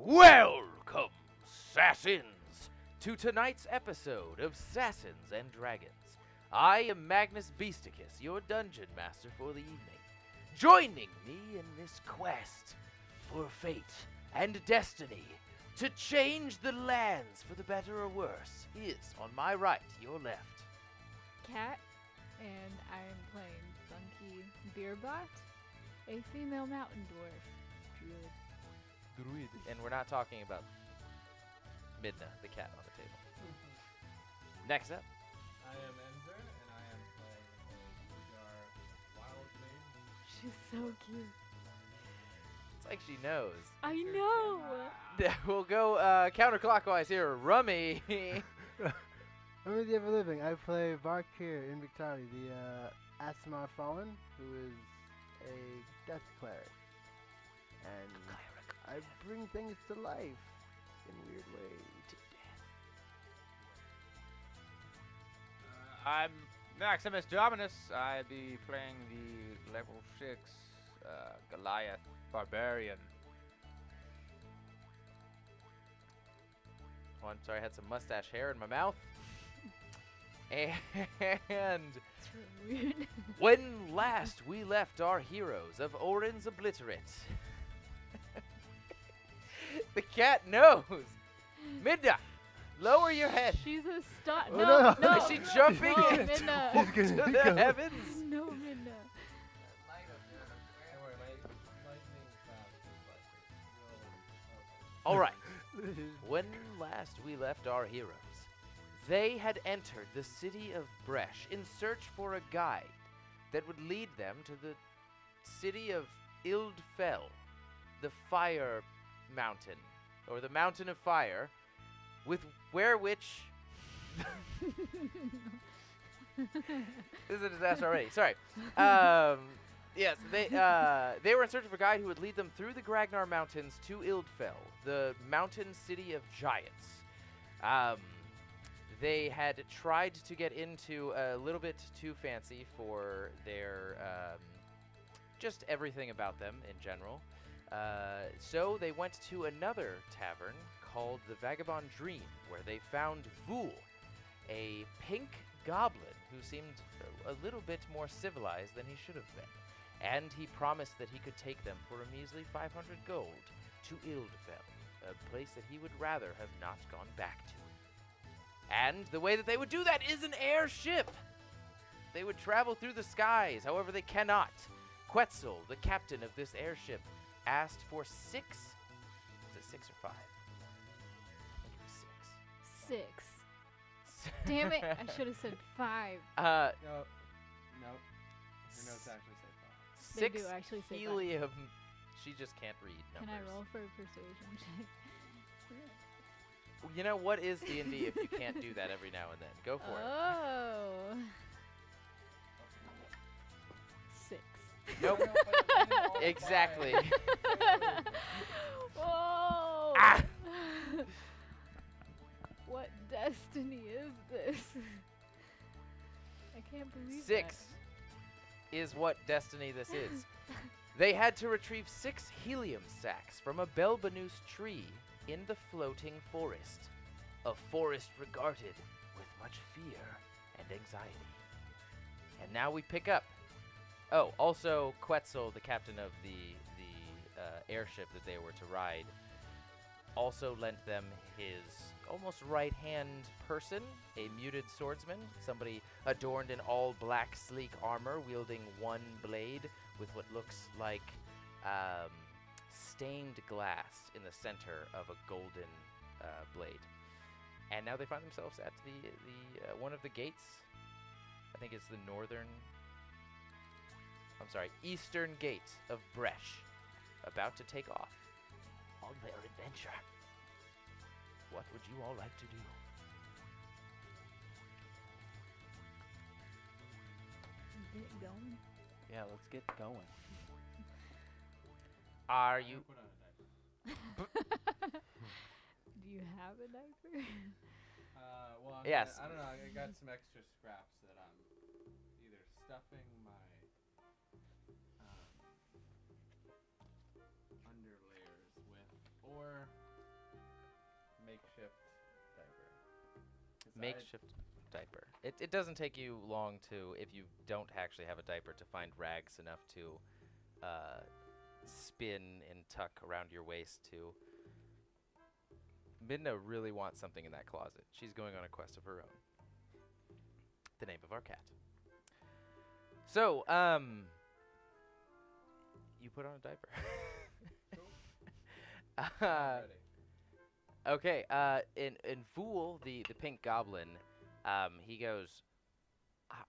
Welcome, SASANS, to tonight's episode of SASANS and Dragons. I am Magnus Beasticus, your dungeon master for the evening. Joining me in this quest for fate and destiny to change the lands for the better or worse is, on my right, your left, Cat, and I'm playing Funky Beerbot, a female mountain dwarf druid. and we're not talking about Midna, the cat on the table. Next up, I am Enzer, and I am playing a wild mage. She's so cute. it's like she knows. I know! We'll go counterclockwise here. Rummy. I'm the Ever Living. I play Varkir in Victari, the Asmar Fallen, who is a death cleric. And I bring things to life in weird ways. I'm Maximus Dominus. I'll be playing the level 6 Goliath Barbarian. Oh, I'm sorry, I had some mustache hair in my mouth. And It's really weird. when last we left our heroes of Oren's Obliterate, the cat knows. Midna, lower your head. She's a star. Oh, no, no. no. Is she jumping no, into Midna. the heavens? No, Midna. Don't worry, my lightning fast is like really All right. When last we left our heroes, they had entered the city of Bresh in search for a guide that would lead them to the city of Ild Fjell, the fire mountain, or the mountain of fire, with which this is a disaster already. Sorry. Yes, they were in search of a guide who would lead them through the Gragnar Mountains to Ild Fjell, the mountain city of giants. They had tried to get into a little bit too fancy for their just everything about them in general. So they went to another tavern called the Vagabond Dream, where they found Vule, a pink goblin who seemed a little bit more civilized than he should have been. And he promised that he could take them for a measly 500 gold to Ild Fjell, a place that he would rather have not gone back to. And the way that they would do that is an airship! They would travel through the skies, however they cannot. Quetzal, the captain of this airship, asked for 6. Was it 6 or 5? I think it was 6. Damn it! I should have said 5. 6. No, nope. Your notes actually say 5. They 6 do actually say 5. helium. She just can't read numbers. Can I roll for a persuasion check? You know, what is D&D if you can't do that every now and then? Go for it. Oh. 6. Nope. Exactly. Whoa! Ah! What destiny is this? I can't believe 6 is what destiny this is. They had to retrieve 6 helium sacks from a Belbanus tree in the floating forest. A forest regarded with much fear and anxiety. And now we pick up. Oh, also Quetzal, the captain of the airship that they were to ride, also lent them his almost right-hand person, a muted swordsman, somebody adorned in all black, sleek armor, wielding one blade with what looks like stained glass in the center of a golden blade. And now they find themselves at the one of the gates. I think it's the eastern gate of Bresh, about to take off on their adventure. What would you all like to do? Get going. Yeah, let's get going. Are you... Put on a dice. Do you have a diaper? Well, Yes. I don't know. I got some extra scraps that I'm either stuffing my underlayers with, or makeshift diaper. 'Cause Makeshift diaper. It doesn't take you long to, if you don't actually have a diaper, to find rags enough to spin and tuck around your waist to. Midna really wants something in that closet. She's going on a quest of her own. The name of our cat. So, you put on a diaper. Already. Okay, in Vule, the pink goblin, he goes,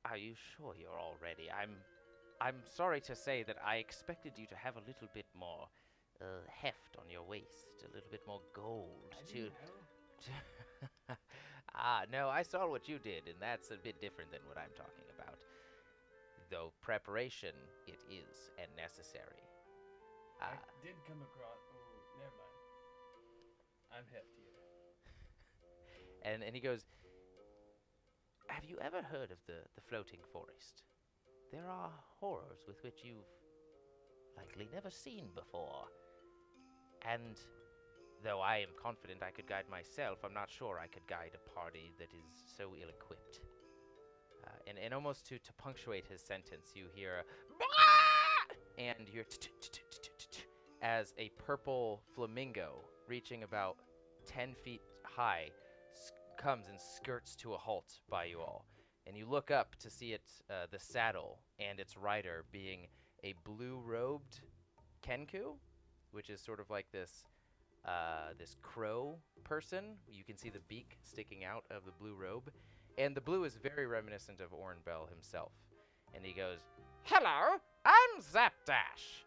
Are you sure you're all ready? I'm sorry to say that I expected you to have a little bit more heft on your waist, a little bit more gold to... No, I saw what you did, and that's a bit different than what I'm talking about. Though preparation, it is, and necessary. I did come across. Oh, never mind. I'm heftier. And he goes, have you ever heard of the floating forest? There are horrors with which you've likely never seen before. And though I am confident I could guide myself, I'm not sure I could guide a party that is so ill-equipped. And almost to punctuate his sentence, you hear a and you hear as a purple flamingo reaching about 10 feet high comes and skirts to a halt by you all. And you look up to see it, the saddle and its rider being a blue-robed Kenku, which is sort of like this this crow person. You can see the beak sticking out of the blue robe. And the blue is very reminiscent of Orenbelle himself. And he goes, Hello, I'm Zapdash.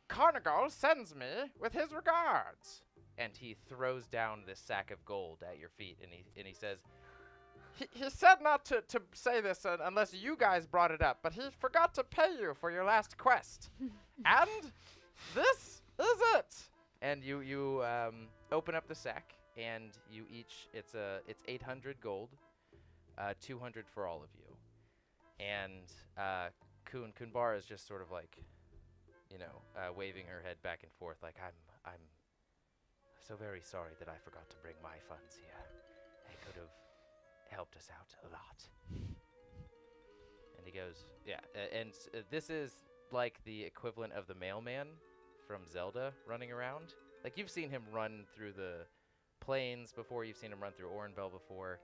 Carnigal sends me with his regards. And he throws down this sack of gold at your feet, and he says, He said not to say this unless you guys brought it up, but he forgot to pay you for your last quest. And this is it. And you open up the sack, and you each, it's 800 gold, 200 for all of you. And Kunbar is just sort of like, waving her head back and forth like, I'm so very sorry that I forgot to bring my funds here. They could have helped us out a lot. And he goes, yeah, this is like the equivalent of the mailman from Zelda running around. Like, you've seen him run through the plains before, you've seen him run through Orenbelle before.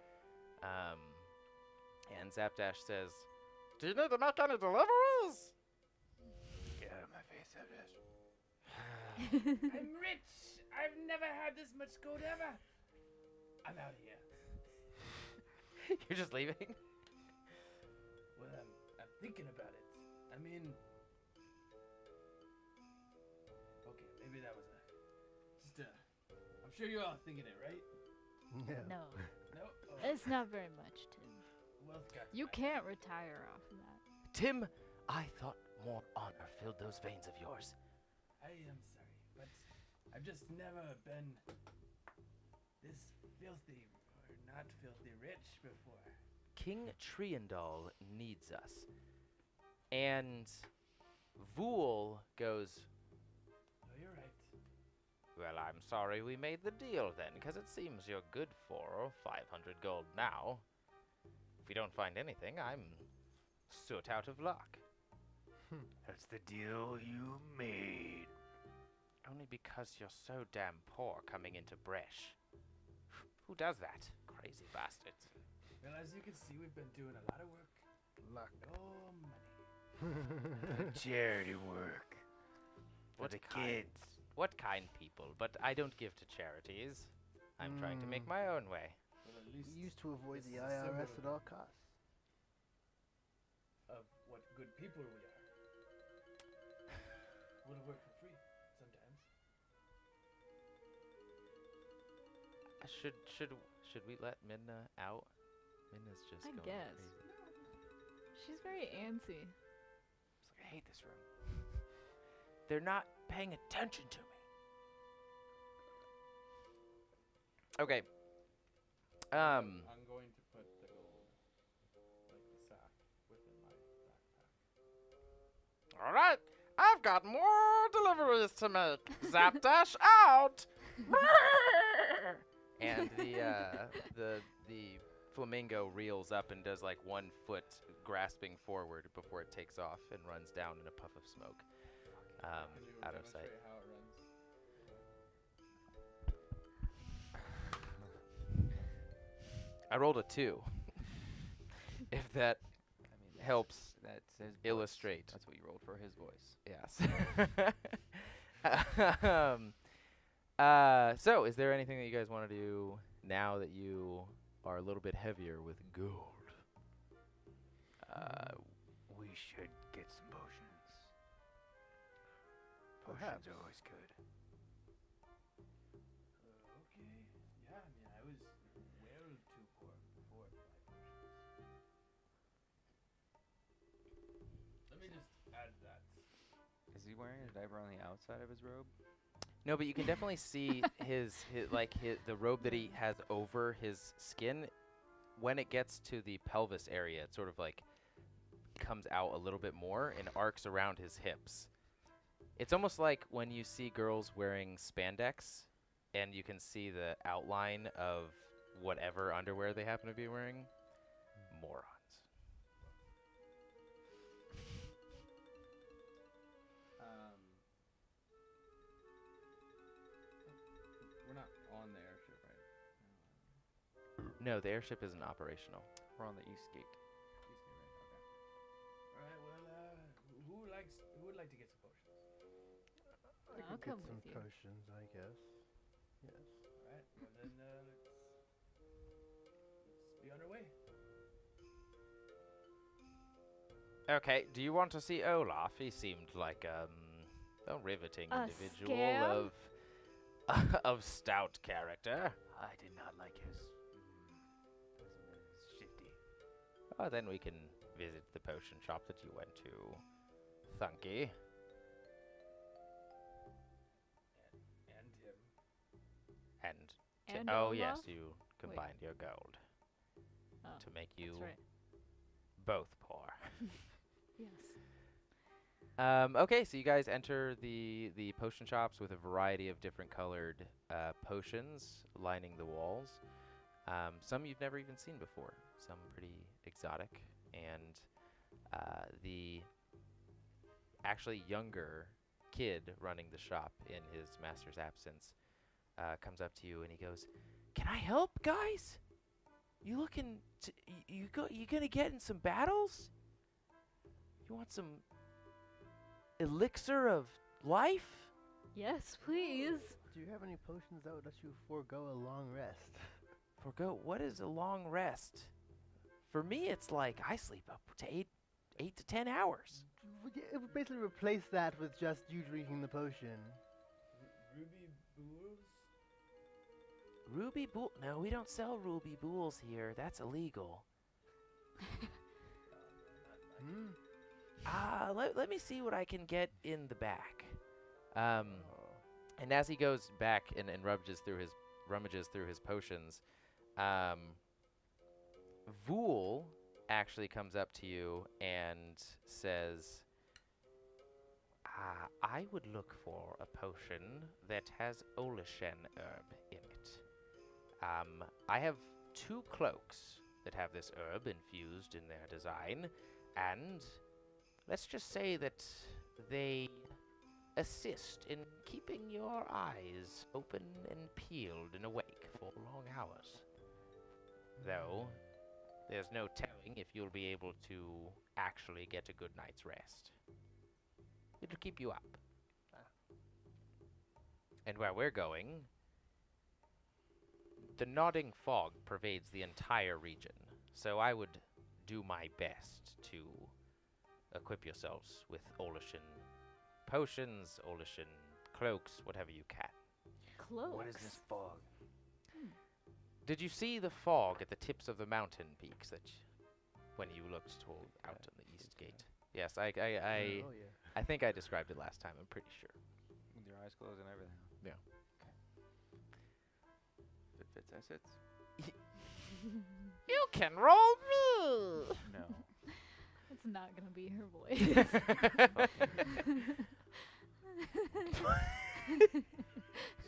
And Zapdash says, Do you need to make any deliveries? Get out of my face, Zapdash. I'm rich. I've never had this much gold ever. I'm out of here. You're just leaving? Well, I'm thinking about it. I mean, okay, maybe that was I'm sure you're all thinking it, right? No, No. Oh, it's not very much, Tim. wealth got You my- can't retire off of that. Tim, I thought more honor filled those veins of yours. I am sorry, but I've just never been this filthy or not filthy rich before. King Triandal needs us. And Vule goes, Oh, you're right. Well, I'm sorry we made the deal then, because it seems you're good for 500 gold now. If we don't find anything, I'm soot out of luck. That's the deal you made. Only because you're so damn poor coming into Bresh. Who does that? Crazy bastards. Well, as you can see, we've been doing a lot of work. Luck. No money. Charity work. For What the kind? kids. What kind people? But I don't give to charities. I'm trying to make my own way. Well, at least We used to avoid this the is a symbol IRS at all costs. of what good people we are. Want to work for free sometimes. Should we let Midna out? Midna's just I going guess. crazy. She's very antsy. It's like, I hate this room. They're not paying attention to me. Okay. I'm going to put the gold, like the sack, within my backpack. All right. I've got more deliveries to make. Zapdash out. and the flamingo reels up and does like 1 foot grasping forward before it takes off and runs down in a puff of smoke, out of sight. How it runs. I rolled a 2. If that helps That's his voice. illustrate. That's what you rolled for his voice. Yes. So, is there anything that you guys want to do now that you are a little bit heavier with gold? We should get some potions. Perhaps. are always good. Okay. Yeah, I mean, I was well too poor before my potions. Let me just add that. Is he wearing a diaper on the outside of his robe? No, but you can definitely see the robe that he has over his skin. When it gets to the pelvis area, it sort of like comes out a little bit more and arcs around his hips. It's almost like when you see girls wearing spandex and you can see the outline of whatever underwear they happen to be wearing. Morons. We're not on the airship, right? No, the airship isn't operational. We're on the east gate. All right. Well, who would like to get some potions? I I'll could get come some with you. potions, I guess. Yes. All right. Well, then let's be on our way. Okay, do you want to see Olaf? He seemed like a riveting A individual scam? of stout character. I did not like his shifty. Oh, then we can visit the potion shop that you went to, Thunky. And him. And And oh yes, Olaf? you combined your gold Oh, to make you that's right. both poor. Yes. Okay, so you guys enter the potion shops with a variety of different colored potions lining the walls. Some you've never even seen before. Some pretty exotic, and the actually younger kid running the shop in his master's absence comes up to you and he goes, "Can I help, guys? You looking to, you gonna get in some battles? You want some elixir of life?" Yes, please. Do you have any potions that would let you forego a long rest? Forgo, what is a long rest? For me, it's like I sleep up to 8 to 10 hours. It would basically replace that with just you drinking the potion. Ruby Bools? Ruby Bool? No, we don't sell Ruby Bools here. That's illegal. Let me see what I can get in the back. And as he goes back and rummages through his potions, Vule actually comes up to you and says, I would look for a potion that has Olishen herb in it. I have 2 cloaks that have this herb infused in their design, and let's just say that they assist in keeping your eyes open and peeled and awake for long hours. Though, there's no telling if you'll be able to actually get a good night's rest. It'll keep you up. And where we're going, the nodding fog pervades the entire region, so I would do my best to equip yourselves with Olishen potions, Olishen cloaks, whatever you can. Cloaks. What is this fog? Did you see the fog at the tips of the mountain peaks when you looked out on the east gate? Yes, I Oh, yeah. I think I described it last time. I'm pretty sure. With your eyes closed and everything. Yeah. If it fits, I sits. You can roll me. No. It's not gonna be her voice.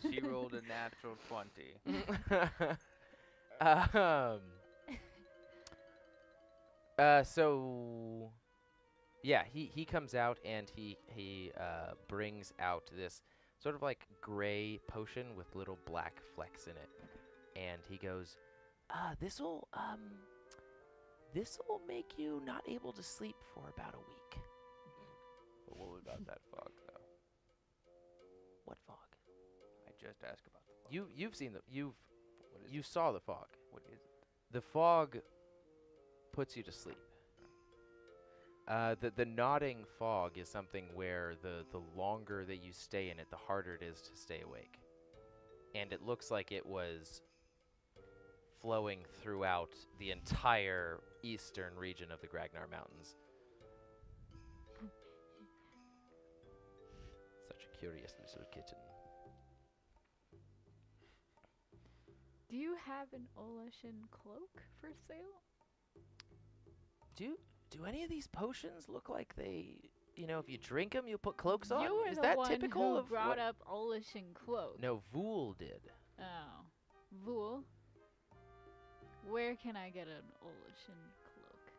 She rolled a natural 20. So yeah, he comes out and he brings out this sort of like gray potion with little black flecks in it, and he goes, this'll make you not able to sleep for about a week. But what about that fog, though? What fog? I just asked about the fog. You've seen What is you it? saw the fog. What is it? The fog puts you to sleep. The nodding fog is something where the longer that you stay in it, the harder it is to stay awake. And it looks like it was flowing throughout the entire eastern region of the Gragnar Mountains. Such a curious little kitten. Do you have an Olashin cloak for sale? Do any of these potions look like they, if you drink them, you'll put cloaks on? You were Is the that one typical who of brought what? up Olashin cloak. No, Vule did. Oh. Vule? Where can I get an Olashin cloak?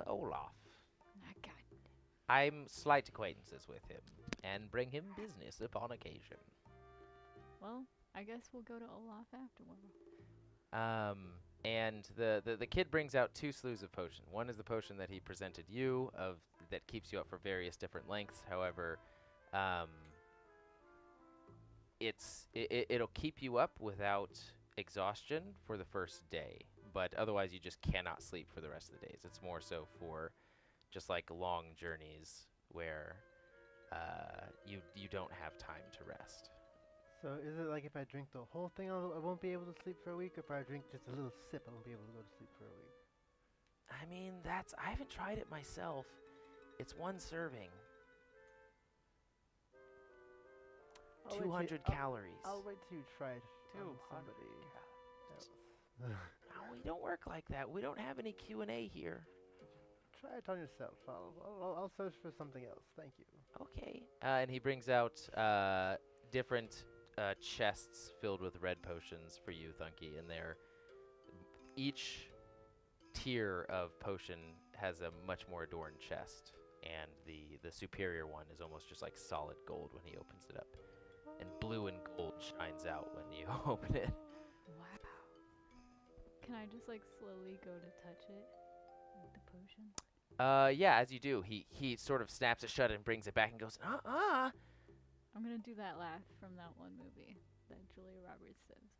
Olaf. I got I'm slight acquaintances with him, and bring him business upon occasion. Well, I guess we'll go to Olaf afterward. And the kid brings out 2 slews of potion. One is the potion that he presented you that keeps you up for various different lengths. However, it'll keep you up without exhaustion for the first day, but otherwise you just cannot sleep for the rest of the days. It's more so for just like long journeys where you don't have time to rest. So is it like if I drink the whole thing, I won't be able to sleep for a week? Or if I drink just a little sip, I won't be able to go to sleep for a week? I mean, I haven't tried it myself. It's 1 serving. I'll wait 200 till- calories. I'll wait till you try it on 200 somebody. No, we don't work like that. We don't have any Q&A here. Try it on yourself. I'll search for something else. Thank you. Okay. And he brings out different chests filled with red potions for you, Thunky, and each tier of potion has a much more adorned chest, and the superior one is almost just like solid gold when he opens it up, and blue and gold shines out when you open it. Wow. Can I just like slowly go to touch it with the potion? Yeah, as you do, he sort of snaps it shut and brings it back and goes, I'm gonna do that laugh from that one movie that Julia Roberts says.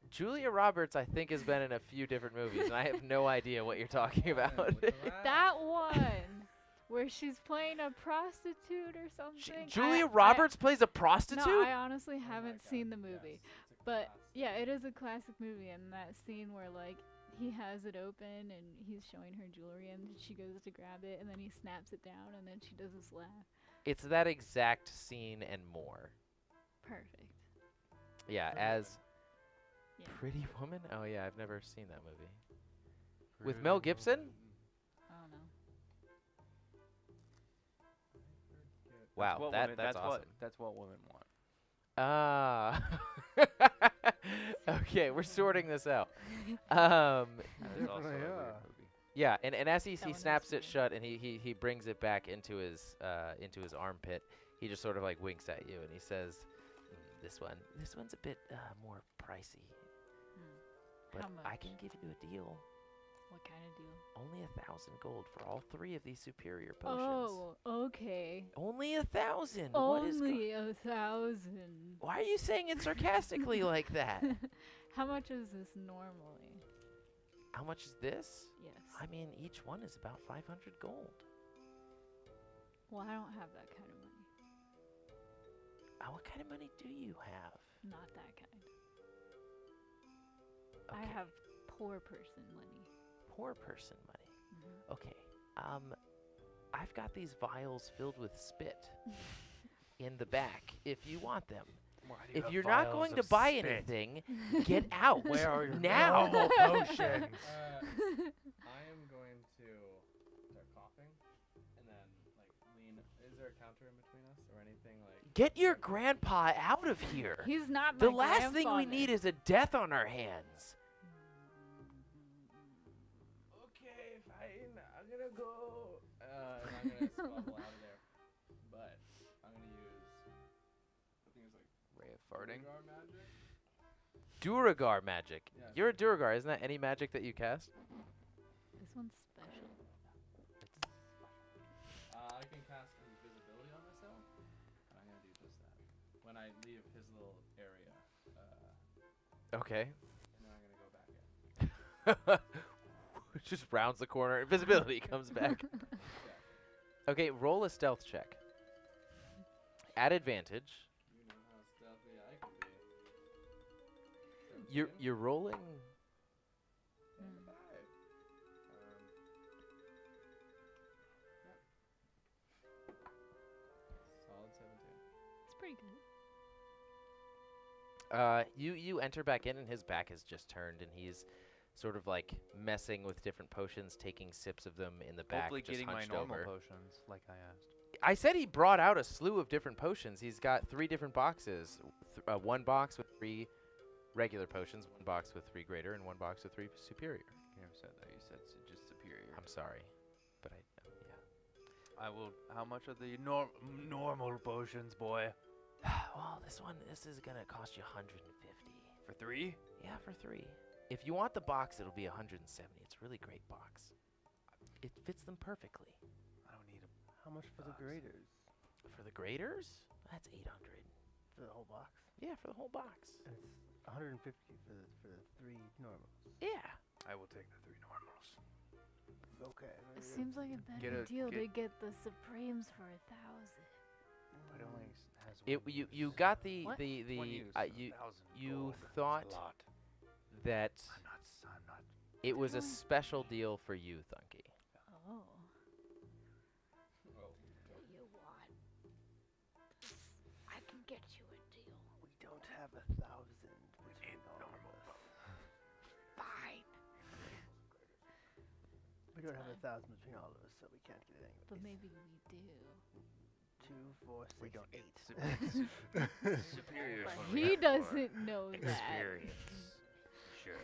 Julia Roberts, I think, has been in a few different movies, and I have no idea what you're talking about. That one where she's playing a prostitute or something. Julia Roberts plays a prostitute? No, I honestly haven't Oh my seen God, the movie. yes, it's a But classic. yeah, it is a classic movie, and that scene where like he has it open and he's showing her jewelry and she goes to grab it and then he snaps it down and then she does this laugh. It's that exact scene and more. Perfect. Yeah, Pretty as Yeah. Pretty Woman? Oh yeah, I've never seen that movie. With Mel Gibson? I don't know. Wow, that's awesome. That's what women want. Ah. Okay, we're sorting this out. That is also Definitely, a weird yeah. movie. Yeah, and as he That one snaps is it weird. shut and he brings it back into his armpit, he just sort of like winks at you and he says, this one's a bit more pricey, but How I much? can give you a deal. What kind of deal? Only 1,000 gold for all 3 of these superior potions. Oh, okay. Only 1,000. What is Only 1,000. Why are you saying it sarcastically like that? How much is this normally? How much is this? Yes. I mean, each one is about 500 gold. Well, I don't have that kind of money. What kind of money do you have? Not that kind. I Okay, have poor person money. poor person money. Mhm. Okay. I've got these vials filled with spit in the back if you want them. If you're not going to buy anything, get out Where are your now. normal potions? I am going to start coughing, and then like lean. Is there a counter in between us or anything like? Get your grandpa out of here. He's not The my last thing we grandfather. need is a death on our hands. Okay, fine. I'm gonna go. And I'm gonna squabble out of there. But I'm gonna use. I think it's like Ray of farting. Duergar magic. Duragar magic. Yeah, You're a Duragar. Isn't that any magic that you cast? This one's special. I can cast invisibility on myself, and I'm gonna do just that when I leave his little area. Okay. And then I'm gonna go back in. Just rounds the corner. Invisibility comes back. Okay, roll a stealth check. At advantage. You know how stealthy I can be. You're rolling. And a 5. Yep. Solid 17. It's pretty good. You enter back in and his back is just turned and he's sort of like messing with different potions, taking sips of them in the back, Hopefully just getting my hunched normal over. potions, like I asked. I said he brought out a slew of different potions. He's got 3 different boxes. One box with 3 regular potions, 1 box with 3 greater, and 1 box with 3 superior. You never said that. You said just superior. I'm sorry, but yeah. I will. How much are the normal potions, boy? Well, this is gonna cost you 150. For 3? Yeah, for 3. If you want the box, it'll be 170. It's a really great box. It fits them perfectly. I don't need a. How much for the graders? For the graders, that's 800. For the whole box? Yeah, for the whole box. And it's 150 for the 3 normals. Yeah. I will take the 3 normals. Okay. It seems like a better deal to get the Supremes for 1,000. But it only has You got the What? one use. you thought that I'm not. it was a special deal for you, Thunky. Oh. Oh. What do you want? I can get you a deal. We don't have 1,000. We need normal. Fine. We don't have 1,000 between all of us, so we can't get any of But these. maybe we do. 2, 4, 6, We don't 8. Superior. But he doesn't know that. Experience. Sure.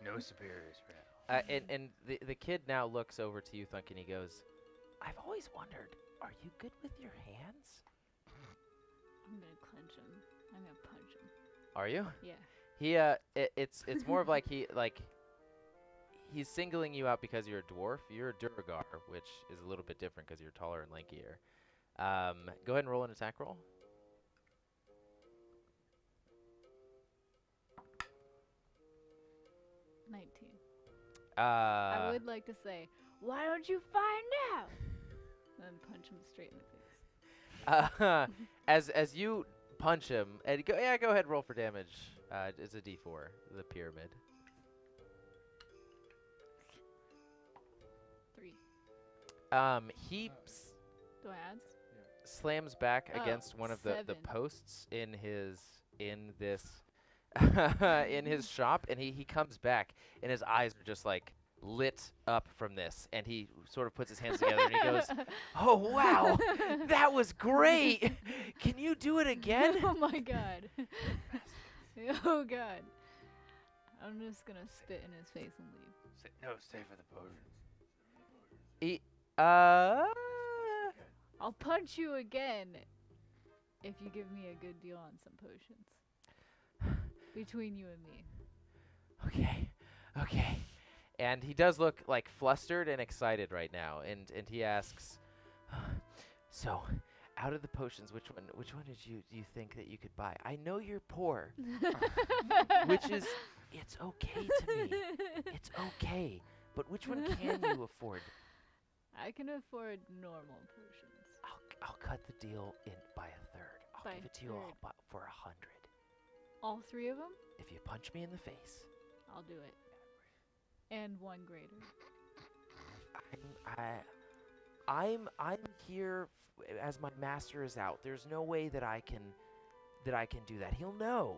No superiors for now. And the kid now looks over to you, Thunk, and he goes, "I've always wondered, are you good with your hands?" I'm gonna clench him. I'm gonna punch him. Are you? Yeah. It's more of like he's singling you out because you're a dwarf. You're a Duragar, which is a little bit different because you're taller and lankier. Go ahead and roll an attack roll. 19. Uh, I would like to say, why don't you find out? And then punch him straight in the face. as you punch him, and go ahead and roll for damage. It's a D4, the pyramid. 3. He Do I add? slams back Oh, against one of the 7. posts in this in his shop, and he comes back, and his eyes are just like lit up from this, and he sort of puts his hands together and he goes, "Oh wow, that was great! Can you do it again?" Oh my god. Oh god. I'm just gonna spit in his face and leave. Stay for the potions. I'll punch you again if you give me a good deal on some potions. Between you and me. Okay. And he does look like flustered and excited right now, and he asks, "So, out of the potions, which one did you think that you could buy? I know you're poor, which is it's okay to me. It's okay. But which one can you afford?" I can afford normal potions. I'll cut the deal by a third. I'll By give a it to you third. for 100 All 3 of them? if you punch me in the face. I'll do it. And 1 greater. I'm here as my master is out. There's no way that I can do that. He'll know.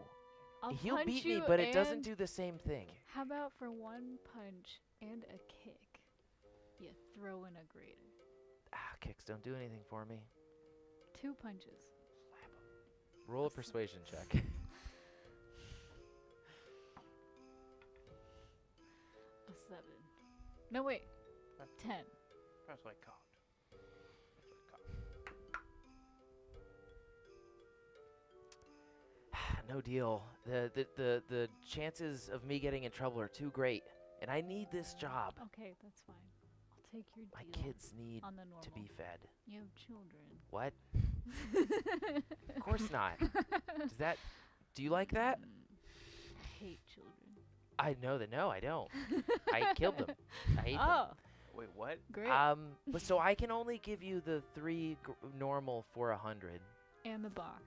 He'll punch beat me, you but it doesn't and- do the same thing. How about for 1 punch and a kick, you throw in a greater? Kicks don't do anything for me. 2 punches. Roll a persuasion check. A 7. No, wait. 10. That's what I count. No deal. The chances of me getting in trouble are too great, and I need this job. Okay, that's fine. I'll take your deal. My kids need on the normal. to be fed. You have children. What? Of course not. Do you like that? I hate children. I know that. No, I don't. I killed them. I hate them. Oh, Wait, what? great. But so I can only give you the 3 normal for 100. And the box.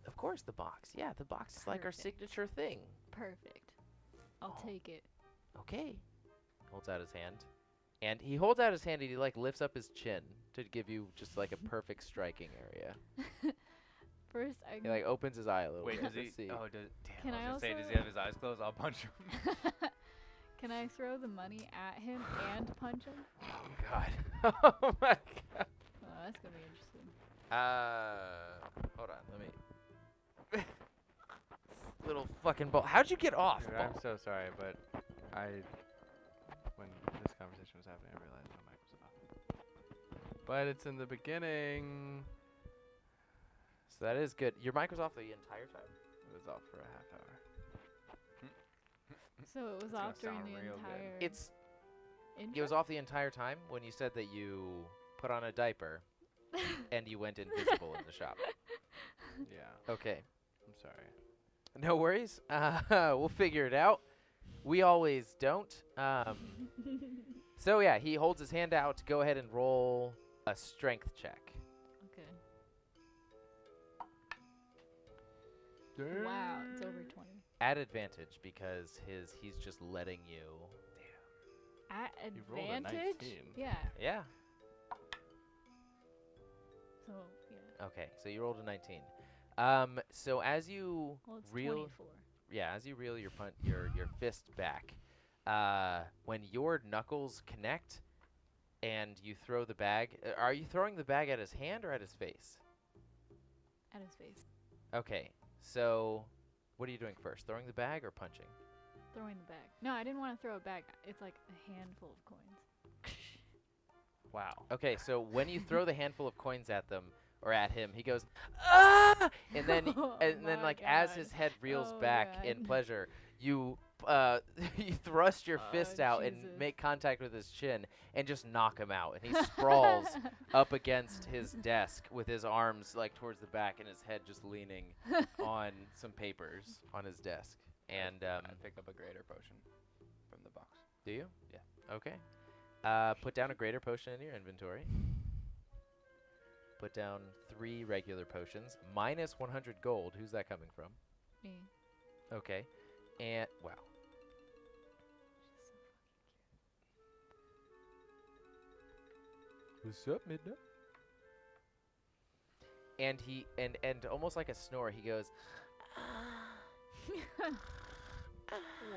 Of course, the box. Yeah, the box is like our Perfect. signature thing. Perfect. I'll take it. Okay. Holds out his hand. And he holds out his hand and he like lifts up his chin to give you just like a perfect striking area. First, I He like opens his eye a little Wait, bit. does he? to see. Oh, damn. Can I I was gonna say, does also- he have his eyes closed? I'll punch him. Can I throw the money at him and punch him? Oh god. Oh my god. Oh, that's gonna be interesting. Hold on, let me. Little fucking ball. How'd you get off? Dude, I'm so sorry, but when this conversation was happening, I realized my mic was off. But it's in the beginning. So that is good. Your mic was off the entire time? It was off for a half hour. So it was gonna off during sound the real good. entire It intro? was off the entire time when you said that you put on a diaper and you went invisible in the shop. Yeah, Okay. I'm sorry. No worries. We'll figure it out. We always don't. So yeah, he holds his hand out. Go ahead and roll a strength check. Okay. Wow, it's over 20. At advantage because he's just letting you. At You rolled a advantage? 19. Yeah. Yeah. So yeah. Okay. So you rolled a 19. So as you Well, it's reel, 24. yeah, as you reel your fist back, when your knuckles connect, and you throw the bag. Are you throwing the bag at his hand or at his face? At his face. Okay. So, what are you doing first? Throwing the bag or punching? Throwing the bag. No, I didn't want to throw it back. It's like a handful of coins. Wow. Okay, so when you throw the handful of coins at them or at him, he goes, "Ah!" And then Oh and then my like as God. his head reels Oh back in God. pleasure, you you thrust your Oh, fist out and Jesus. make contact with his chin and just knock him out. And he sprawls up against his desk with his arms like towards the back and his head just leaning on some papers on his desk. And I pick up a greater potion from the box. do you? Yeah. Okay. Put down a greater potion in your inventory. Put down 3 regular potions, minus 100 gold. Who's that coming from? Me. Okay. And, wow. What's up, Midnight? And he, and almost like a snore, he goes,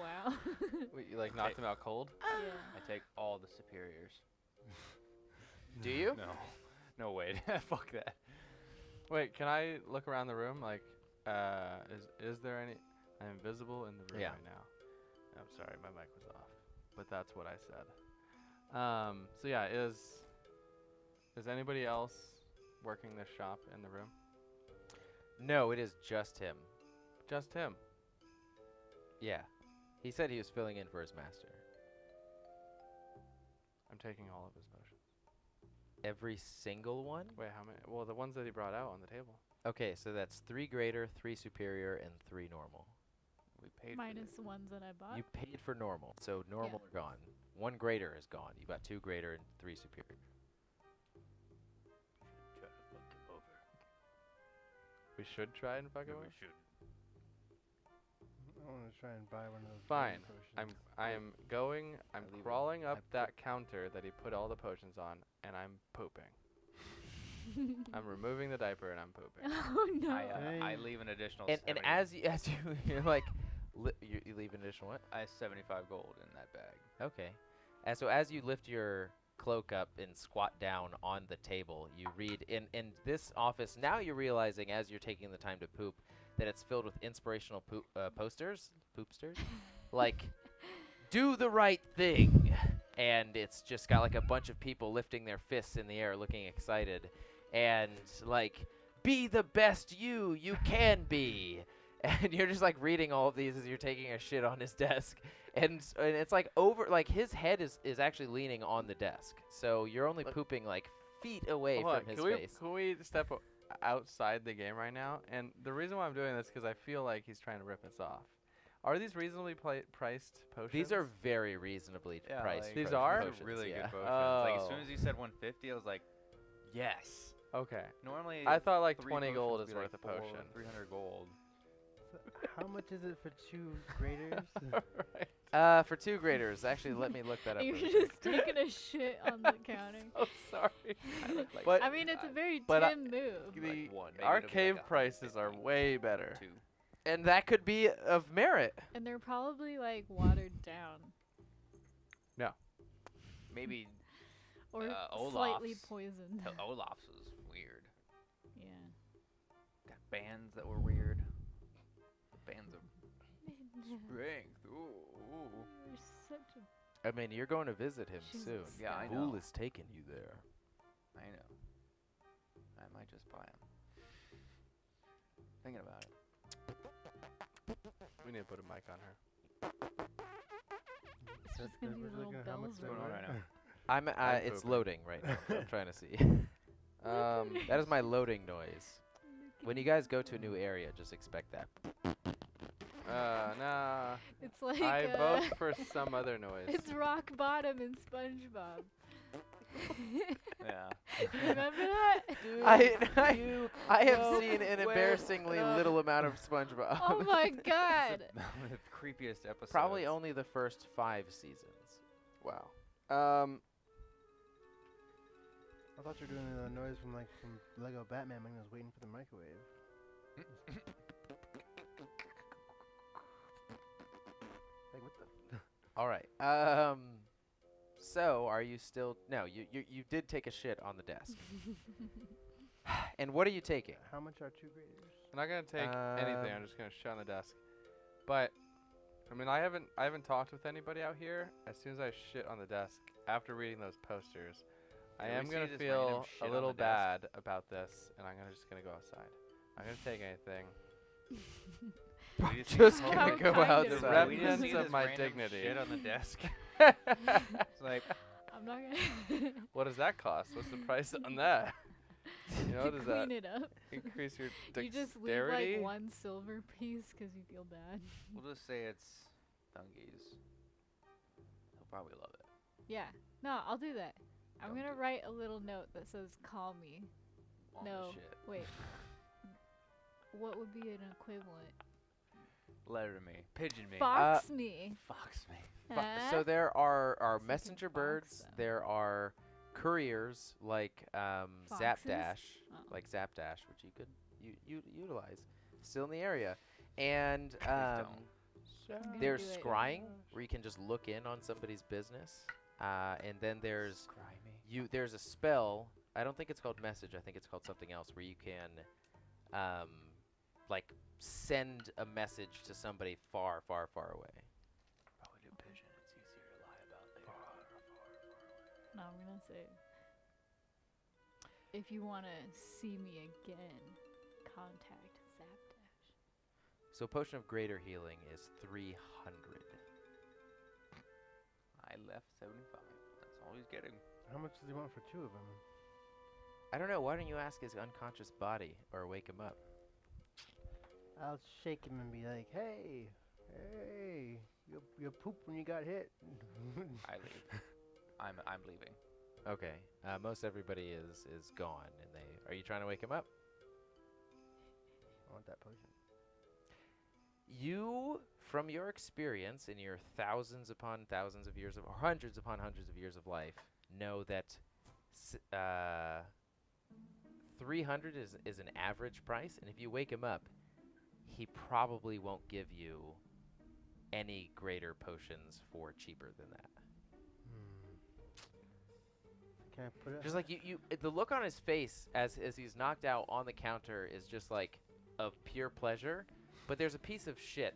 Wow. Wait, you like knocked him out cold? Yeah. I take all the superiors. do you? No. No, wait. Fuck that. Wait, can I look around the room? Like, is there any... I'm invisible in the room Yeah. right now. I'm sorry, my mic was off. But that's what I said. So yeah, is anybody else working this shop in the room? No, it is just him. Just him. Yeah. He said he was filling in for his master. I'm taking all of his potions. Every single one? Wait, how many? Well, the ones that he brought out on the table. Okay, so that's 3 greater, 3 superior, and 3 normal. We paid Minus the ones that I bought. You paid for normal, so normal are gone. 1 greater is gone. You got 2 greater and 3 superior. Try to fuck him over. We should try and fuck it We over? should. I want to try and buy one of those. Fine. potions. I am going. I'm leave it. crawling up I that counter that he put all the potions on, and I'm pooping. I'm removing the diaper and I'm pooping. Oh no. I Dang. leave an additional. And 70 as you you're like, you leave an additional what? I have 75 gold in that bag. Okay. And so as you lift your cloak up and squat down on the table. You read in this office. Now you're realizing as you're taking the time to poop that it's filled with inspirational posters, poopsters, like do the right thing. And it's just got like a bunch of people lifting their fists in the air, looking excited, and like be the best you can be. And you're just like reading all of these as you're taking a shit on his desk. And it's like his head is actually leaning on the desk. So you're only pooping like feet away from his face. Can we step outside the game right now? And the reason why I'm doing this is because I feel like he's trying to rip us off. Are these reasonably priced potions? These are very reasonably priced. Like, these are potions, really yeah. good potions. Like as soon as you said 150, I was like, yes. Okay. Normally, I thought like 3 20 gold potions is would be worth like a potion. 300 gold. So how much is it for 2 graders? Right. For 2 graders, actually, let me look that up. You're really quick. just taking a shit on the counter. So sorry. Like But I mean, it's a very but I- Tim move. the like 1, maybe our it'll be cave like prices are 150, way better. 2. And that could be of merit. And they're probably like watered down Maybe or Olaf's. slightly poisoned. Olaf's was weird. Yeah. Got bands that were weird. Bands of strength. Ooh. You're such a. I mean, you're going to visit him She's soon. a Yeah, I scout. know. Vule is taking you there. I know. I might just buy them. Thinking about it. We need to put a mic on her. It's just gonna be little bells going on right now? I'm. I'm It's pooping. loading right now. I'm trying to see. That is my loading noise. When you guys go to a new area, just expect that. Nah. It's like I vote for some other noise. it's rock bottom in SpongeBob. Yeah. Remember that? I have seen an embarrassingly little amount of SpongeBob. Oh my god! One of the creepiest episodes. Probably only the first 5 seasons. Wow. I thought you were doing the noise from Lego Batman when he was waiting for the microwave. Like what the? All right. So are you still? No, you did take a shit on the desk. And what are you taking? How much are 2 graders? I'm not gonna take anything. I'm just gonna shit on the desk. But I mean, I haven't talked with anybody out here. As soon as I shit on the desk after reading those posters, I Yeah, we am see gonna this feel random a shit on little the desk. bad about this, and I'm just gonna go outside. I'm gonna take anything. We Just see gonna this go whole- outside. we just Remnants see of this my random dignity. Shit on the desk. It's like I'm not gonna. What does that cost? What's the price on that? You know, to does clean that it up. increase your You just leave dexterity? like 1 silver piece because you feel bad. we'll just say it's Thungies. He'll probably love it. Yeah. No, I'll do that. I'm Don't gonna do it. write a little note that says "Call me." On the No. shit. Wait. What would be an equivalent? Letter to me. Pigeon me. Fox me. Fox me. Huh? So there are Fucking messenger fox birds. them. There are couriers like Foxes? Zapdash, Oh. like Zapdash, which you could utilize, still in the area, and don't. I'm gonna there's do it. scrying, where you can just look in on somebody's business, and then there's there's a spell. I don't think it's called message. I think it's called something else, where you can like send a message to somebody far, far, far away. Probably do pigeon. It's easier to lie about later. No, I'm gonna say. If you wanna see me again, contact Zapdash. So potion of greater healing is 300. I left 75. That's all he's getting. How much does he want for 2 of them? I don't know. Why don't you ask his unconscious body or wake him up? I'll shake him and be like, hey, you pooped when you got hit. I leave. I'm leaving. Okay. Most everybody is gone, and they. Are you trying to wake him up? I want that potion. You, from your experience in your thousands upon thousands of years of, or hundreds upon hundreds of years of life, know that 300 is an average price, and if you wake him up, he probably won't give you any greater potions for cheaper than that. Can I put it? Just like the look on his face as he's knocked out on the counter is just like of pure pleasure. But there's a piece of shit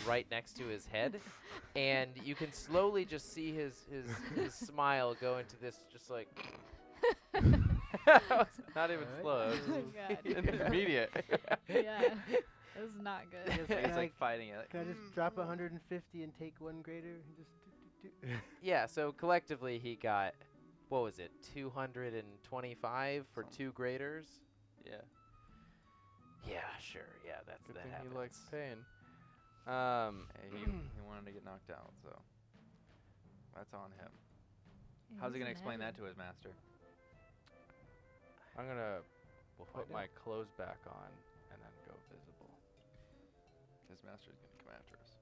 right next to his head, and you can slowly just see his smile go into this just like. Not even Alright. slow. Oh my God. Immediate. Yeah, it was not good. Yes, He's can like fighting it. I just drop 150 and take one greater? Just Yeah, so collectively he got, what was it, 225 for Something. 2 graders? Yeah. Yeah, sure, yeah, Good that thing happens. he likes pain. Hey, he wanted to get knocked out, so that's on him. Yeah, How's he he's gonna in explain that heaven. to his master? I'm gonna We'll put find my out. clothes back on and then go visible. His master's gonna come after us.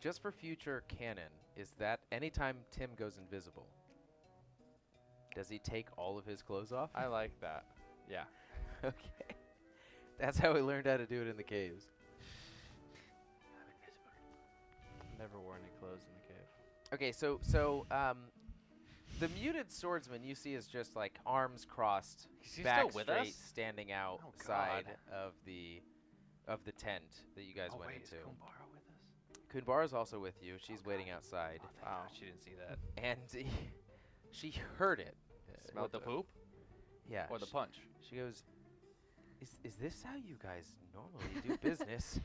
Just for future canon, is that anytime Tim goes invisible, does he take all of his clothes off? I like that. Yeah. Okay. That's how we learned how to do it in the caves. Never wore any clothes in the cave. Okay, so the muted swordsman you see is just like arms crossed, Is he back still with straight, us? standing God. outside of the tent that you guys Oh went wait, is into. Kumbara with us? Kunbara's also with you. She's waiting outside, Oh, thank God, she didn't see that. and she heard it. Smelled the poop Yeah. or the sh- punch? She goes, "Is this how you guys normally do business?"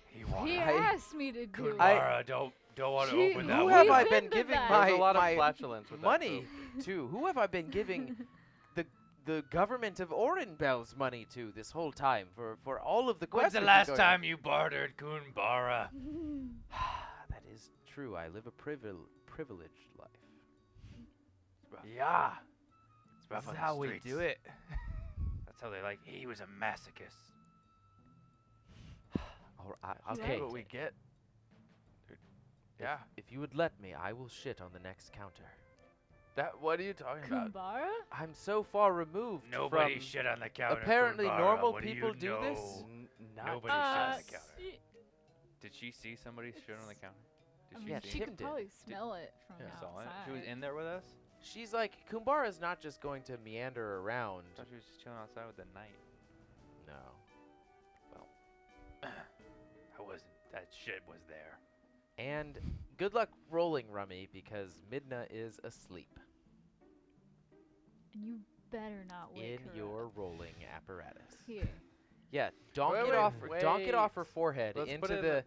He I- asked me to do it. I- don't want She- Who that have one. I He's been into giving that. my There's a lot of my flatulence with money that poop. to? Who have I been giving the government of Orenbelle's money to this whole time for all of the quests? we've been going on? you bartered Kumbara? That is true. I live a privileged life. Yeah. rough This on is the how we streets. do it. That's how they like. He was a masochist. All right, That's okay. what we get. Yeah. If you would let me, I will shit on the next counter. What are you talking about? Kumbara? I'm so far removed Nobody from. shit on the counter. Apparently Kumbara. normal What people do know? this? Not Nobody shit on the s- counter. Did she see somebody shit on the counter? Did I she mean, Yeah, see she Tim could did. probably smell it from You outside. saw it? She was in there with us? She's like, Kumbara's not just going to meander around. I thought she was just chilling outside with the knight. No. I wasn't. That shit was there. And good luck rolling, Rummy, because Midna is asleep And you better not wake in her your up. rolling apparatus. Here. Yeah, donk Wait, it wait, off. Donk it off her wait. forehead Let's put into it in the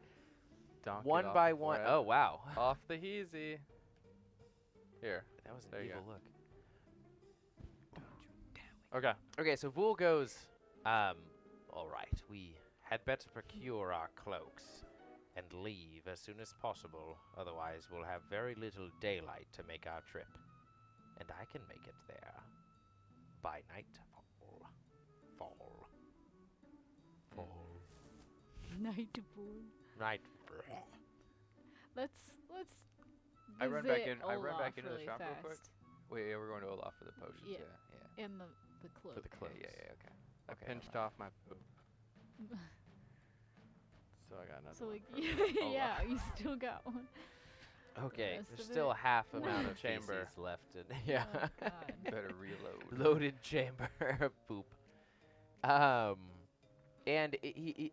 Donk it one off by the one. forehead. Oh wow, Off the heezy. Here. that was an There you evil go. look. Okay. Okay, so Vule goes, all right, we had better procure our cloaks and leave as soon as possible, otherwise we'll have very little daylight to make our trip. And I can make it there by nightfall. Fall. Nightfall. Nightfall. Let's I run back visit in. I run Olaf back into the really shop real quick. fast. Wait, yeah, we're going to Olaf for the potions. Yeah. Yeah. And the cloak. For the Yeah, cloaks. yeah, okay. I Okay, pinched never off my poop. So I got another So one like, for Olaf. yeah, you still got one. Okay, rest there's of still it. half amount of Chamber. feces left. Yeah. Oh, God. Better reload. Loaded chamber of poop. And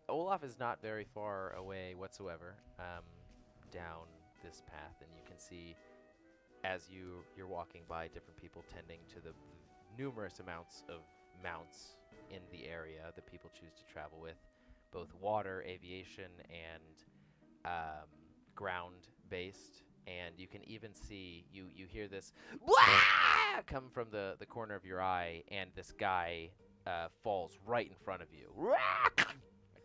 Olaf is not very far away whatsoever. Down this path, and you can see as you're walking by different people tending to the numerous amounts of mounts in the area that people choose to travel with, both water, aviation, and ground-based. And you can even see you hear this come from the corner of your eye, and this guy falls right in front of you. I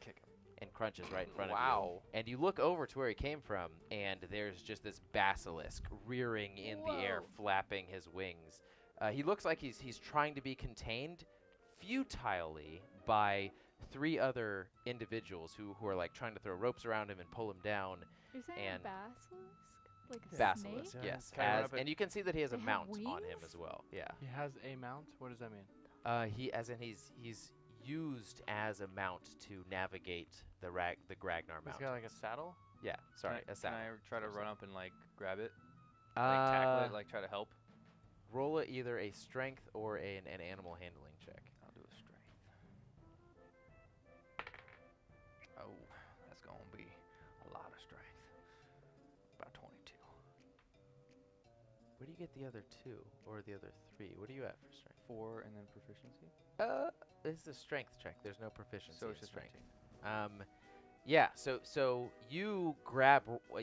kick him. And crunches right in front of Wow. you. And you look over to where he came from, and there's just this basilisk rearing in the air, Whoa. flapping his wings. He looks like he's trying to be contained futilely by 3 other individuals who are like trying to throw ropes around him and pull him down. You're saying And a basilisk? Like a Basilisk, snake? yes. Can I run As, up and- and you can see that he has a They have mount on him wings? as well. Yeah. He has a mount? What does that mean? He's used as a mount to navigate the Gragnar He's Mountains. got like a saddle? Yeah, sorry, Can I, a saddle. Can I try to Or run something. up and like grab it? Like tackle Uh, it? Like try to help? roll either a strength or an animal handling check. I'll do a strength. Oh, that's going to be a lot of strength. About 22. Where do you get the other 2 or the other 3? What are you at for strength? 4 and then proficiency. This is a strength check. There's no proficiency So in it's just strength. 19. Yeah. So you grab,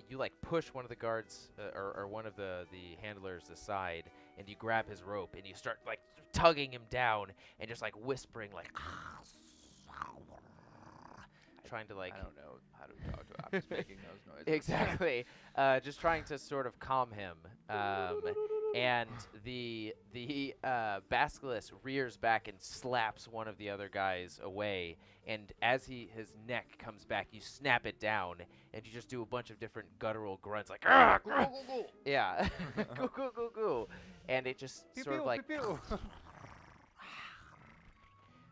you like push one of the guards or one of the handlers aside, and you grab his rope and you start like tugging him down and just like whispering like, trying to like. I don't know how to talk to him. I'm just making those noises. Exactly. Just trying to sort of calm him. And the Basilisk rears back and slaps one of the other guys away. And as his neck comes back, you snap it down, and you just do a bunch of different guttural grunts like, "Argh, grr." Yeah, goo goo goo goo, and it just sort of like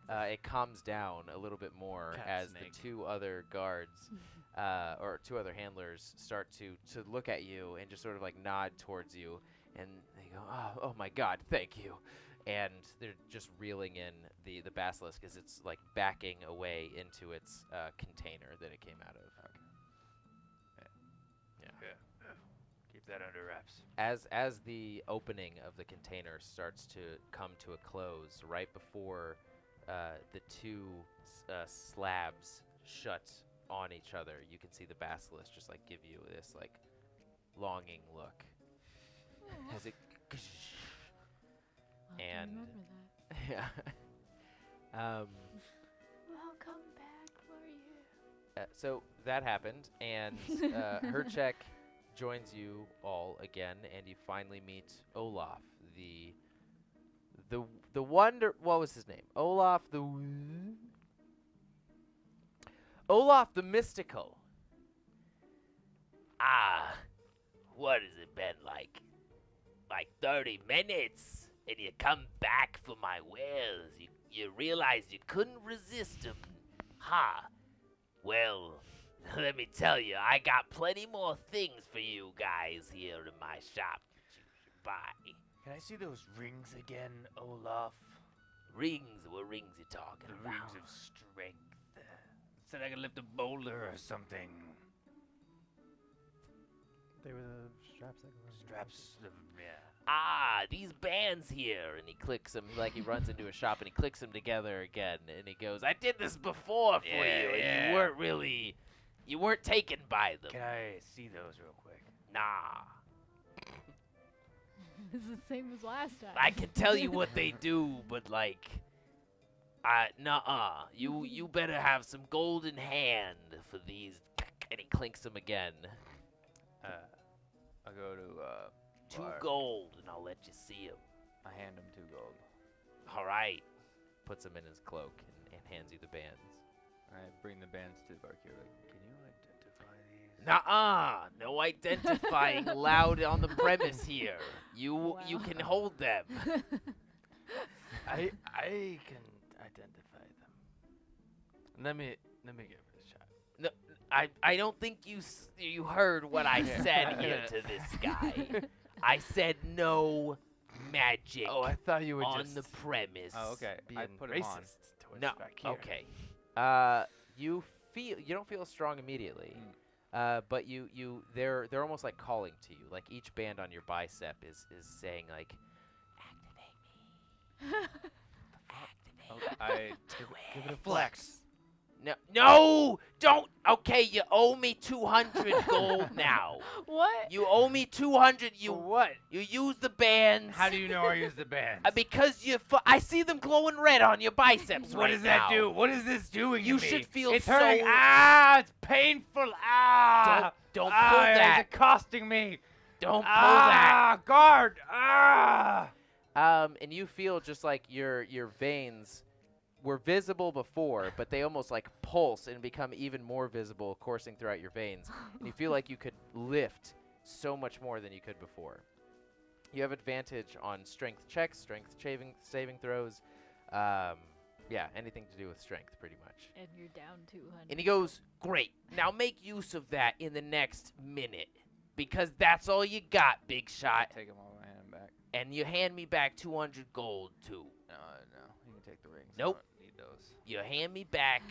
it calms down a little bit more Cat as snake. the 2 other guards or 2 other handlers start to look at you and just sort of like nod towards you, and they go, oh my God, thank you. And they're just reeling in the basilisk as it's like backing away into its container that it came out of. Yeah. Keep that under wraps. As the opening of the container starts to come to a close, right before the 2 slabs shut on each other, you can see the basilisk just like give you this like longing look as it and remember that. yeah. Welcome back, Warrior. So that happened, and Hercheck joins you all again, and you finally meet Olaf, the wonder. What was his name? Olaf the mythical. Ah, what has it been like? Like 30 minutes? And you come back for my wares. You realize you couldn't resist them. Ha! Well, let me tell you, I got plenty more things for you guys here in my shop that you should buy. Can I see those rings again, Olaf? Rings? What rings you talking The about? rings of strength. Said I could lift a boulder or something. They were the straps that go around your Straps of, yeah. Ah, these bands here. And he clicks them like he runs into a shop and he clicks them together again, and he goes, "I did this before for Yeah, you, and yeah. You weren't taken by them. Can I see those real quick? Nah. It's the same as last time. I can tell you what they do, but like, nuh-uh. You better have some golden hand for these. and he clinks them again." I'll go to 2 Bar. gold, and I'll let you see them. I hand him 2 gold. All right. Puts them in his cloak and hands you the bands. I bring the bands to Barkeer. Like, can you identify these? Nuh-uh. No identifying allowed on the premise here. You can hold them. I can identify them. Let me give it a shot. No, I don't think you heard what I said here to this guy. I said no magic Oh, I thought you were on just the premise. Oh, okay. being I put him on. racist towards No, Bakir. okay. You don't feel strong immediately, but they're almost like calling to you. Like each band on your bicep is saying like, activate me. I Give it a flex. No, don't. Okay, you owe me 200 gold now. What? You owe me 200. You What? You use the bands. How do you know I use the bands? Because I see them glowing red on your biceps What right does that now. do? What is this doing You to me? should feel it's so- hurting. Ah, it's painful. Ah. Don't pull Ah, that. it's accosting me. Don't pull that. Guard. Ah. and you feel just like your veins were visible before, but they almost like pulse and become even more visible, coursing throughout your veins. And you feel like you could lift so much more than you could before. You have advantage on strength checks, strength saving throws. Yeah, anything to do with strength, pretty much. And you're down 200. And he goes, great. Now make use of that in the next minute. Because that's all you got, big shot. take him all and hand him back. and you hand me back 200 gold too. No, you can take the rings. Nope. I don't need those. You hand me back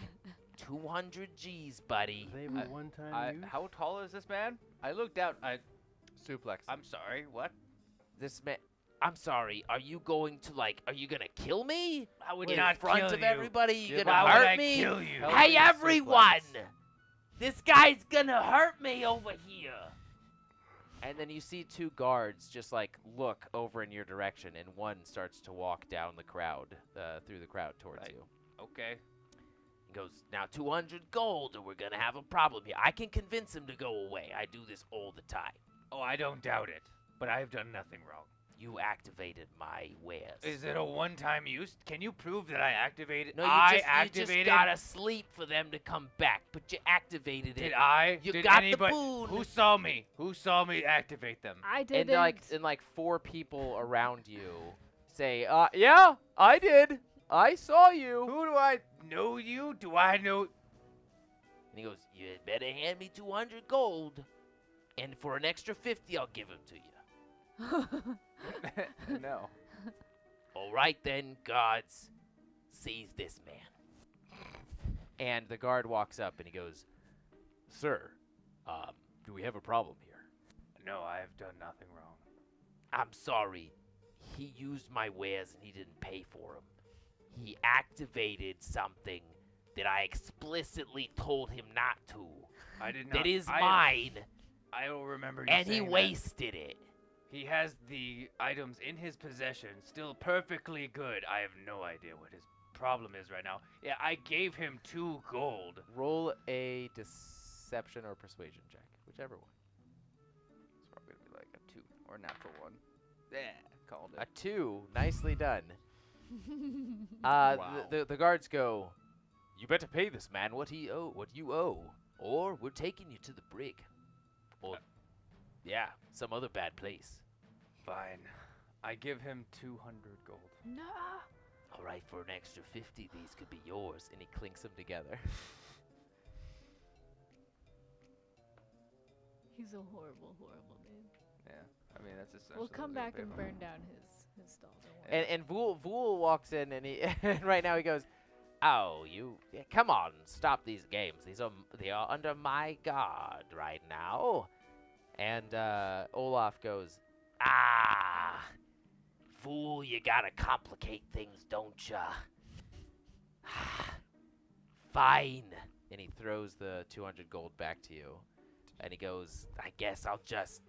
200 G's, buddy. They were one-time use. How tall is this man? I looked out. Suplex. I'm sorry. What? This man. I'm sorry. Are you going to are you gonna kill me? I would In not front kill of you. everybody? You Yeah, gonna Why would hurt I me? kill you? Help Hey me everyone! suplex. This guy's gonna hurt me over here. And then you see two guards just look over in your direction, and one starts to walk down the crowd, through the crowd towards Right. you. Okay. He goes, now 200 gold or we're gonna have a problem here. I can convince him to go away. I do this all the time. Oh, I don't doubt it. But I have done nothing wrong. You activated my wares. Is it a one-time use? Can you prove that I activated? No, I you just gotta sleep for them to come back, but you activated it. Did I? You Did got anybody, the boon. Who saw me? Who saw me activate them? I And didn't. and four people around you say, yeah, I did. I saw you. Who do I know you? Do I know? And he goes, you had better hand me 200 gold, and for an extra 50, I'll give them to you. No. All right then, guards, seize this man. And the guard walks up and he goes, sir, do we have a problem here? No, I have done nothing wrong. I'm sorry. He used my wares and he didn't pay for them. He activated something that I explicitly told him not to. I did not. That is I mine, I don't remember you and he saying that. wasted it. He has the items in his possession, still perfectly good. I have no idea what his problem is right now. Yeah, I gave him 2 gold. Roll a deception or persuasion check, whichever one. It's probably gonna be like a 2 or a natural 1. Yeah, called A it. 2. Nicely done. Wow. The guards go, you better pay this man what you owe, Or we're taking you to the brig. Or, yeah, some other bad place. Fine. I give him 200 gold. No. All right, for an extra 50, these could be yours. and he clinks them together. He's a horrible, horrible dude. Yeah, I mean that's essentially. We'll what come he's gonna back pay and for. burn down his stall. Don't worry. And Vule walks in and he and right now he goes, Oh, come on, stop these games. They are under my guard right now. and Olaf goes, Ah, fool, you gotta complicate things, don't ya? Fine. and he throws the 200 gold back to you, and he goes, I guess I'll just.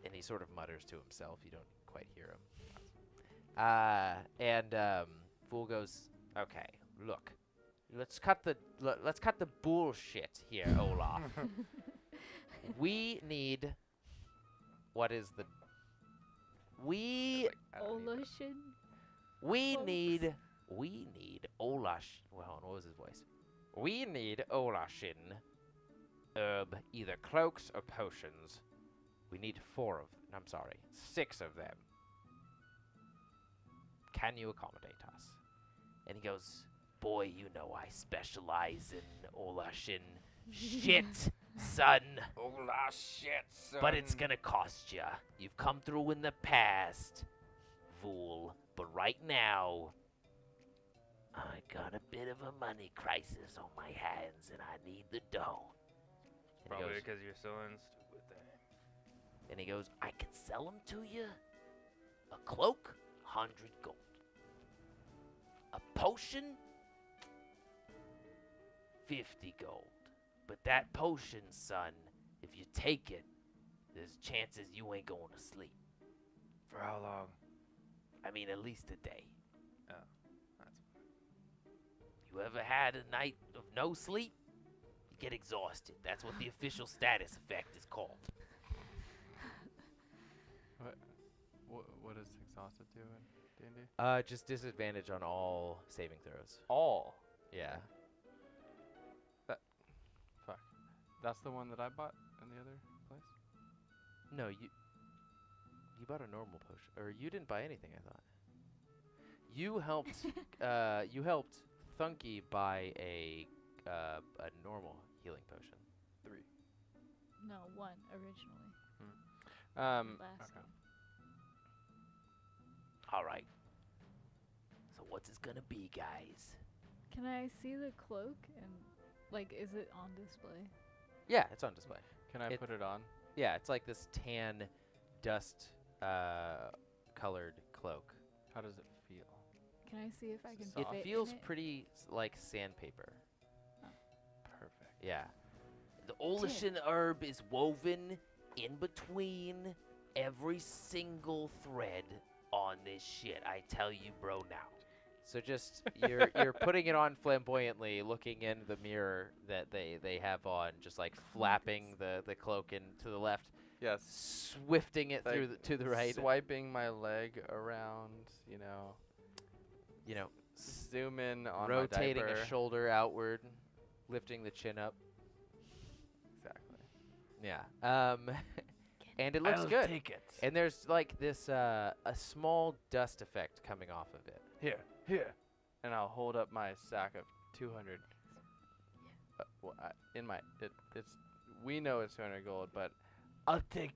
and he sort of mutters to himself. You don't quite hear him. And Fool goes, okay, look, let's cut the bullshit here, Olaf. We need. What is the? We I don't need that. Olashin? we folks. need Olash. Well, what was his voice? We need Olashin herb, either cloaks or potions. We need 4 of. I'm sorry, 6 of them. Can you accommodate us? And he goes, boy, you know I specialize in Olashin shit, son. Hola shit, son. But it's gonna cost ya. You've come through in the past, Vule. But right now, I got a bit of a money crisis on my hands, and I need the dough. And he Probably goes, because you're so stupid thing. and he goes, I can sell them to you. A cloak, 100 gold. A potion, 50 gold. But that potion, son, if you take it, there's chances you ain't going to sleep. For how long? I mean, at least a day. Oh, that's You ever had a night of no sleep? You get exhausted. That's what the official status effect is called. What does exhausted do in D&D? Just disadvantage on all saving throws. All. Yeah. Fuck. That's the one that I bought in the other place? No, you bought a normal potion, or you didn't buy anything. I thought you helped Thunky buy a normal healing potion. 3. No, 1 originally. Last Okay. All right. So what's it gonna be, guys? Can I see the cloak and like is it on display? Yeah, it's on display. Can I It- put it on? Yeah, it's like this tan, dust, colored cloak. How does it feel? Can I see if I can It fit It in feels it? pretty like sandpaper. Perfect. Yeah. The Olishan herb is woven in between every single thread on this shit. I tell you, bro, now. So just you're putting it on flamboyantly, looking in the mirror that they have on, just like flapping the cloak in to the left, Yes. swifting it Like through to the right. Swiping my leg around, You know, zoom in on rotating my diaper. a shoulder outward, lifting the chin up. Exactly. Yeah. And it looks I'll good. take it. And there's like this a small dust effect coming off of it. Here. And I'll hold up my sack of 200. We know it's 200 gold, but I'll take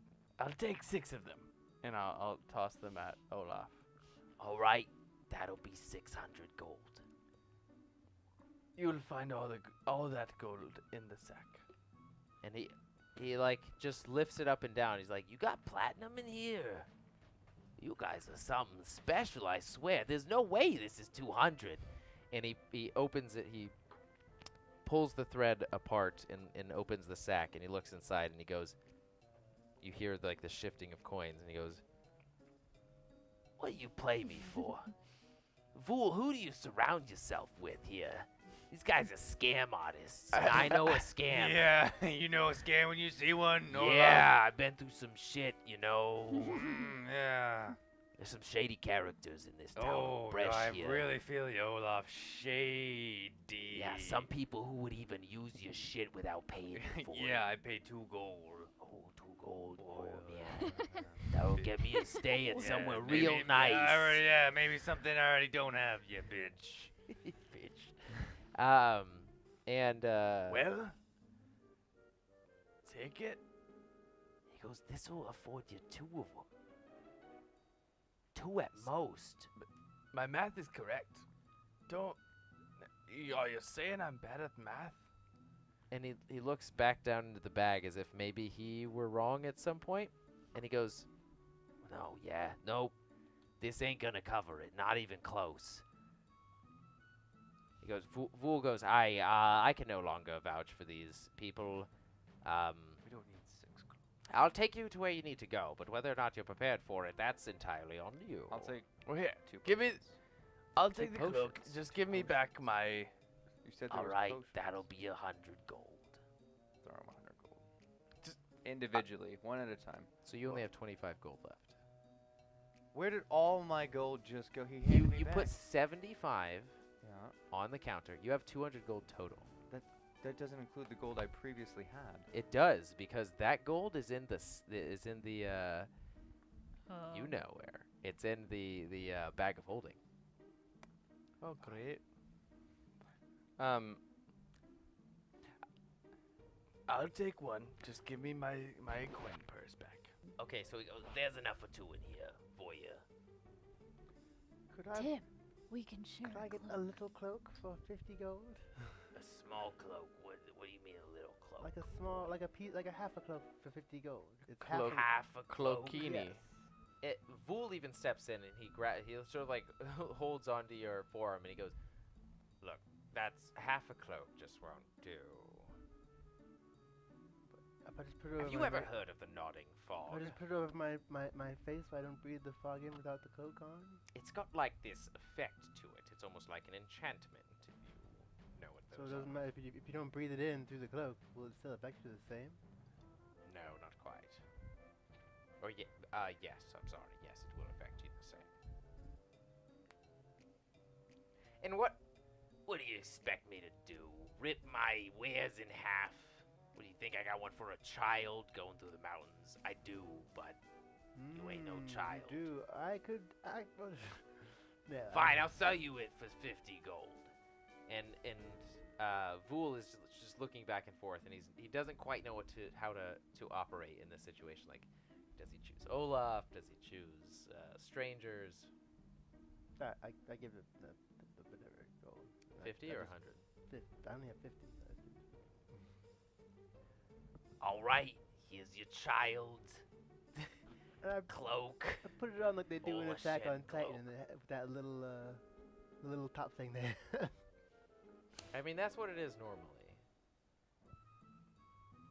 6 of them. and I'll toss them at Olaf. All right, that'll be 600 gold. You'll find all that gold in the sack. And he like just lifts it up and down. He's like, You got platinum in here. You guys are something special, I swear. There's no way this is 200. and he opens it. He pulls the thread apart and opens the sack, and he looks inside, and he goes. You hear like the shifting of coins, and he goes, What do you play me for? Vule, who do you surround yourself with here? These guys are scam artists. and I know a scam. Yeah, you know a scam when you see one. No Yeah, I've been through some shit, you know. Yeah. There's some shady characters in this town. Oh, Bresh I here. really feel you, Olaf. Shady. Yeah, some people who would even use your shit without paying you for Yeah, it. I paid 2 gold. Oh, 2 gold. Oh, yeah. man. That'll get me a stay at Yeah, somewhere maybe- real nice. Yeah, maybe something I already don't have, you bitch. Bitch. And Well, take it. He goes, this will afford you 2 of them. 2 at most. My math is correct. Are you saying I'm bad at math? and he looks back down into the bag as if maybe he were wrong at some point, and he goes, No, yeah, nope. This ain't gonna cover it. Not even close. he goes, Vule goes, I can no longer vouch for these people. We don't need 6 gold. I'll take you to where you need to go, but whether or not you're prepared for it, that's entirely on you. I'll take Well, here. 2 Give me. I'll Take take the cloak. potions. Just give me back my. You said All right, that'll be 100 gold. Throw 'em 100 gold. Just individually, one at a time. So you only have 25 gold left. Where did all my gold just go? He handed me You back. put 75 Yeah, on the counter. You have 200 gold total. that doesn't include the gold I previously had. It does, because that gold is in the you Oh. know where. It's in the bag of holding. Oh, great. I'll take one. Just give me my coin purse back. Okay, so he goes, there's enough for 2 in here for you. Could I, Tim, we can share. could I a get a cloak. little cloak for 50 gold? A small cloak. What do you mean a little cloak? Like a small, like a piece, like a half a cloak for 50 gold. It's Cloak. half a cloak. Cloakini. Yes. Vule even steps in and he sort of like holds onto your forearm and he goes, "Look, that's half a cloak just won't do." If I just put it over Have you my ever face- heard of the nodding if fog? I just put it over my face so I don't breathe the fog in without the cloak on? It's got like this effect to it. It's almost like an enchantment, if you know what So those it doesn't are. matter if you don't breathe it in through the cloak, will it still affect you the same? No, not quite. Or yes, I'm sorry. Yes, it will affect you the same. And what? What do you expect me to do? Rip my wares in half? What do you think? I got one for a child going through the mountains? I do, but You ain't no child. Do I could I was yeah. fine, I'll sell you it for 50 gold. And Vule is just looking back and forth, and he doesn't quite know how to operate in this situation. Like, Does he choose Olaf? Does he choose strangers? I give it the whatever gold. 50 or 100? I only have 50. All right, here's your child. Cloak. I put it on like they do in Oh, Attack shit, on Titan, cloak. and they have that little top thing there. I mean, that's what it is normally.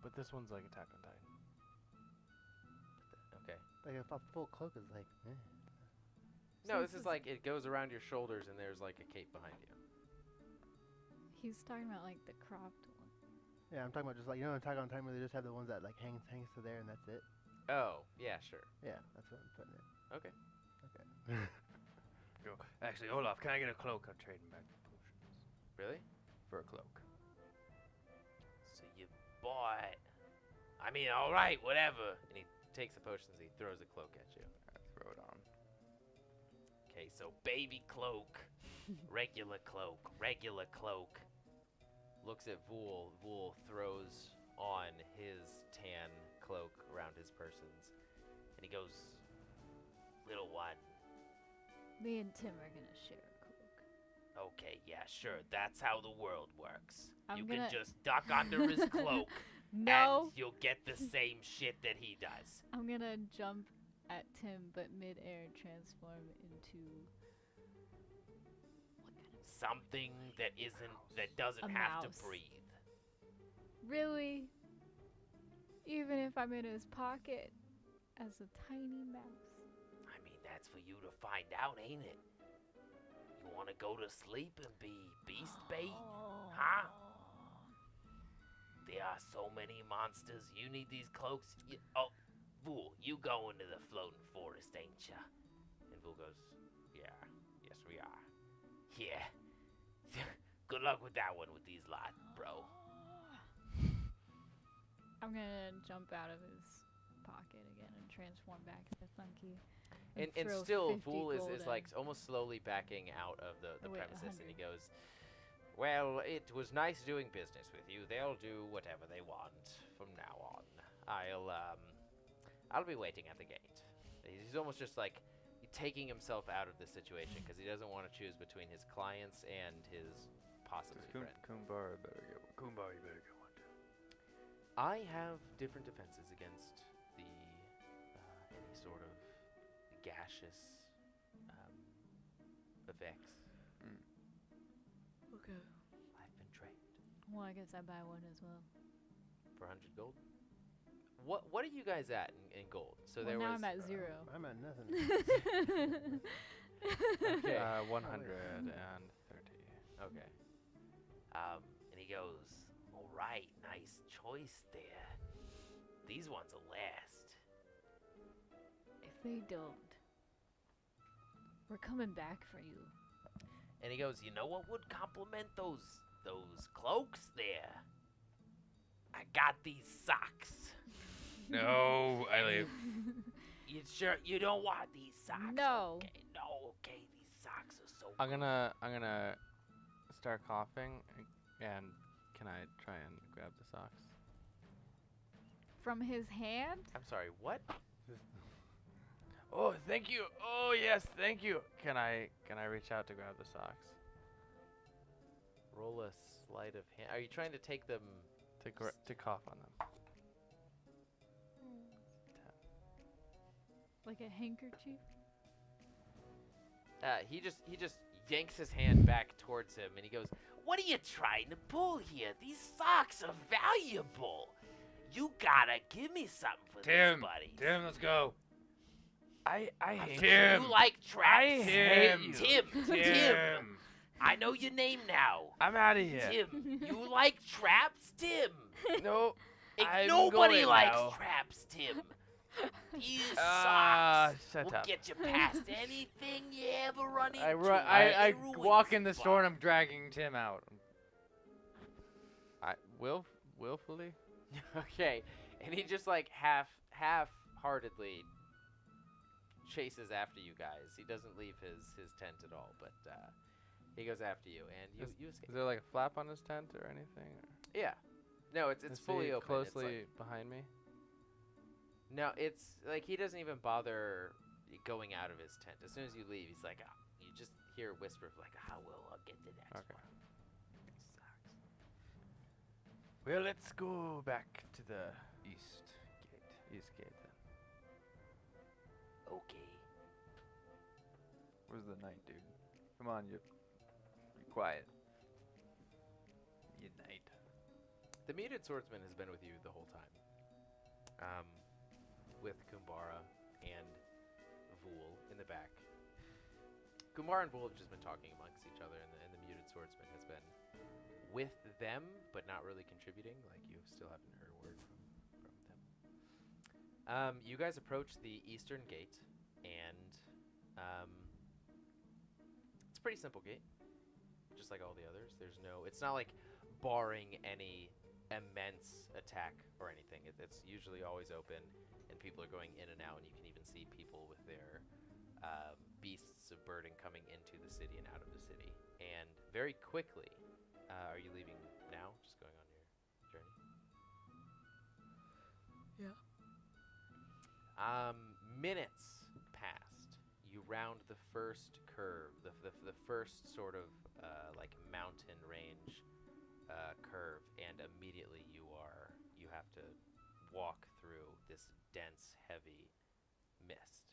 But this one's like Attack on Titan. Okay. Like a full cloak is like. No, this is like it goes around your shoulders and there's like a cape behind you. He's talking about like the cropped one. Yeah, I'm talking about just like Attack on Titan where they just have the ones that like hangs to there and that's it. Oh, yeah, sure. Yeah, that's what I'm putting it. Okay. Yo, actually, Olaf, can I get a cloak? I'm trading back the potions Really? for a cloak. So you bought. I mean, all right, whatever. And he takes the potions and he throws a cloak at you. I throw it on. Okay, so baby cloak, regular cloak, regular cloak. Looks at Vule. Vule throws on his tan cloak around his persons. And he goes, little one. Me and Tim are gonna share a cloak. Okay, yeah, sure. That's how the world works. I'm You gonna- can just duck under his cloak, No, and you'll get the same shit that he does. I'm gonna jump at Tim, but mid-air transform into what kind of Something that doesn't A have mouse. to breathe. Really? Even if I'm in his pocket as a tiny mouse. I mean, that's for you to find out, ain't it? You want to go to sleep and be beast bait? Huh? There are so many monsters. You need these cloaks. Vule, you go into the floating forest, ain't ya? And Vule goes, yeah, yes we are. Yeah. Good luck with that one with these lot, bro. I'm gonna jump out of his pocket again and transform back into Thunky. And throw still, 50 Vule is gold like in. almost slowly backing out of the Oh, wait, premises, and he 100. goes, well, it was nice doing business with you. They'll do whatever they want from now on. I'll be waiting at the gate. He's almost just like taking himself out of the situation because he doesn't want to choose between his clients and his possibly friend. Kumbara better get one. Kumbara, you better get one too. I have different defenses against the any sort of gaseous effects. Okay. I've been trained Well, I guess I buy one as well. for 100 gold. What are you guys at in gold? So Well, there now was I'm at 0. I'm at nothing. Okay. 130. Okay. And he goes, all right, nice choice there. These ones will last. If they don't, we're coming back for you. And he goes, you know what would complement those cloaks there? I got these socks. No, I leave. You sure you don't want these socks? No. Okay, no, okay, these socks are so I'm gonna start coughing, and can I try and grab the socks? From his hand? I'm sorry. What? Oh, thank you. Oh yes, thank you. Can I reach out to grab the socks? Roll a sleight of hand. Are you trying to take them? To cough on them. Like a handkerchief? He just yanks his hand back towards him, and he goes, What are you trying to pull here? These socks are valuable. You gotta give me something for Tim, this, buddy. Tim, let's go. I hate Tim. You like traps? I hate you. Tim. I know your name now. I'm out of here. Tim, you like traps, Tim? No. I'm Nobody going likes now. traps, Tim. These Ah, socks shut will up. get you past anything you ever run into. I Any walk in the ruins, store and bud. I'm dragging Tim out. Willfully? okay, and he just like half-heartedly chases after you guys. He doesn't leave his tent at all, but he goes after you, and you escape. Is there like a flap on his tent or anything? Or Yeah. No, it's is fully he open. closely It's like, behind me? No, it's like he doesn't even bother going out of his tent. As soon as you leave, he's like, you just hear a whisper of like, well, I'll get to that Okay. one. Sucks. Well, let's go back to the east gate then. Okay. Where's the knight, dude? Come on, you quiet. You knight. The muted swordsman has been with you the whole time. With Kumbara and Vule in the back. Kumbara and Vule have just been talking amongst each other, and the muted swordsman has been with them, but not really contributing. Like, you still haven't heard a word from them. You guys approach the eastern gate, and it's a pretty simple gate, just like all the others. It's not like barring any immense attack or anything. It's usually always open, and people are going in and out, and you can even see people with their beasts of burden coming into the city and out of the city. And very quickly, are you leaving now? Just going on your journey? Yeah. Minutes passed. You round the first curve, the first sort of like mountain range curve, and immediately you have to walk through this dense, heavy mist.